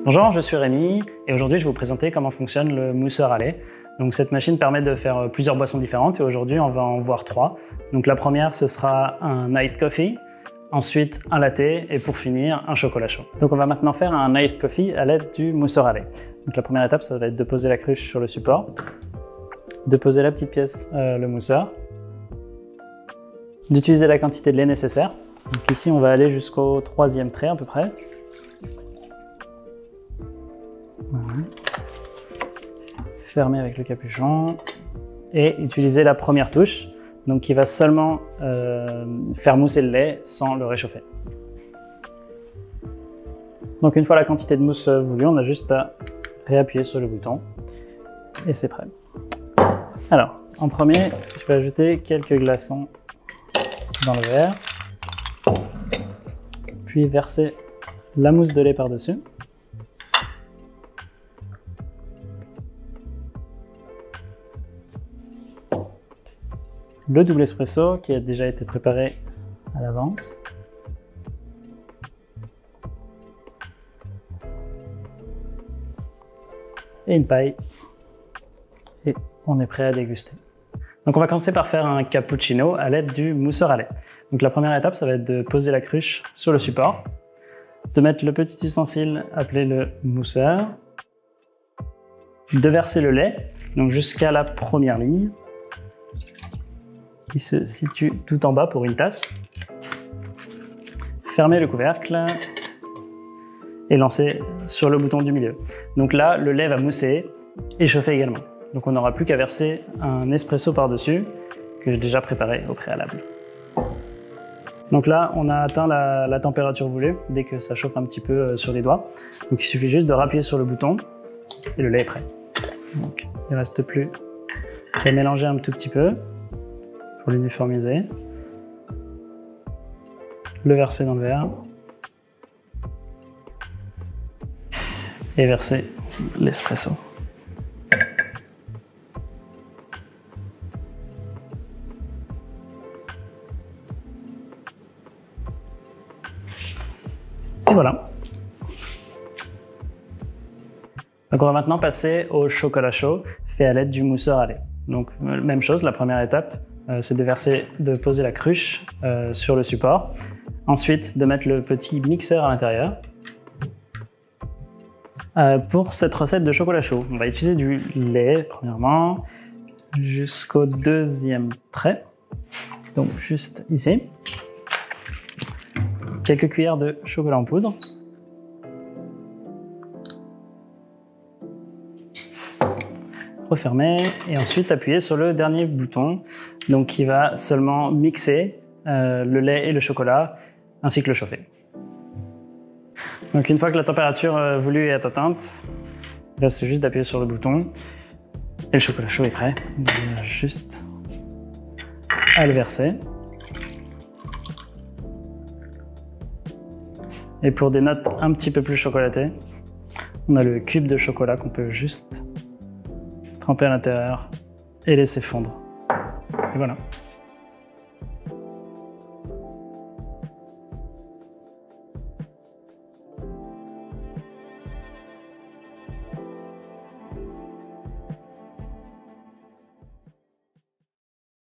Bonjour, je suis Rémi et aujourd'hui je vais vous présenter comment fonctionne le mousseur à lait. Donc cette machine permet de faire plusieurs boissons différentes et aujourd'hui on va en voir trois. Donc la première ce sera un iced coffee, ensuite un latte et pour finir un chocolat chaud. Donc on va maintenant faire un iced coffee à l'aide du mousseur à lait. Donc la première étape ça va être de poser la cruche sur le support, de poser la petite pièce, le mousseur, d'utiliser la quantité de lait nécessaire. Donc ici on va aller jusqu'au troisième trait à peu près. Voilà. Fermer avec le capuchon et utiliser la première touche, donc qui va seulement faire mousser le lait sans le réchauffer. Donc une fois la quantité de mousse voulue, on a juste à réappuyer sur le bouton et c'est prêt. Alors en premier, je vais ajouter quelques glaçons dans le verre, puis verser la mousse de lait par-dessus. Le double espresso qui a déjà été préparé à l'avance. Et une paille. Et on est prêt à déguster. Donc on va commencer par faire un cappuccino à l'aide du mousseur à lait. Donc la première étape, ça va être de poser la cruche sur le support, de mettre le petit ustensile appelé le mousseur, de verser le lait, donc jusqu'à la première ligne, qui se situe tout en bas pour une tasse. Fermer le couvercle et lancer sur le bouton du milieu. Donc là, le lait va mousser et chauffer également. Donc on n'aura plus qu'à verser un espresso par-dessus que j'ai déjà préparé au préalable. Donc là, on a atteint la température voulue dès que ça chauffe un petit peu sur les doigts. Donc il suffit juste de rappuyer sur le bouton et le lait est prêt. Donc il ne reste plus qu'à mélanger un tout petit peu pour l'uniformiser, le verser dans le verre et verser l'espresso. Et voilà. Donc on va maintenant passer au chocolat chaud fait à l'aide du mousseur à lait. Donc même chose, la première étape, c'est de poser la cruche sur le support. Ensuite, de mettre le petit mixeur à l'intérieur. Pour cette recette de chocolat chaud, on va utiliser du lait, premièrement, jusqu'au deuxième trait. Donc juste ici. Quelques cuillères de chocolat en poudre. Refermer et ensuite appuyer sur le dernier bouton donc qui va seulement mixer le lait et le chocolat ainsi que le chauffer. Donc une fois que la température voulue est atteinte, il reste juste d'appuyer sur le bouton et le chocolat chaud est prêt. Donc, on a juste à le verser. Et pour des notes un petit peu plus chocolatées, on a le cube de chocolat qu'on peut juste tremper à l'intérieur et laisser fondre. Et voilà.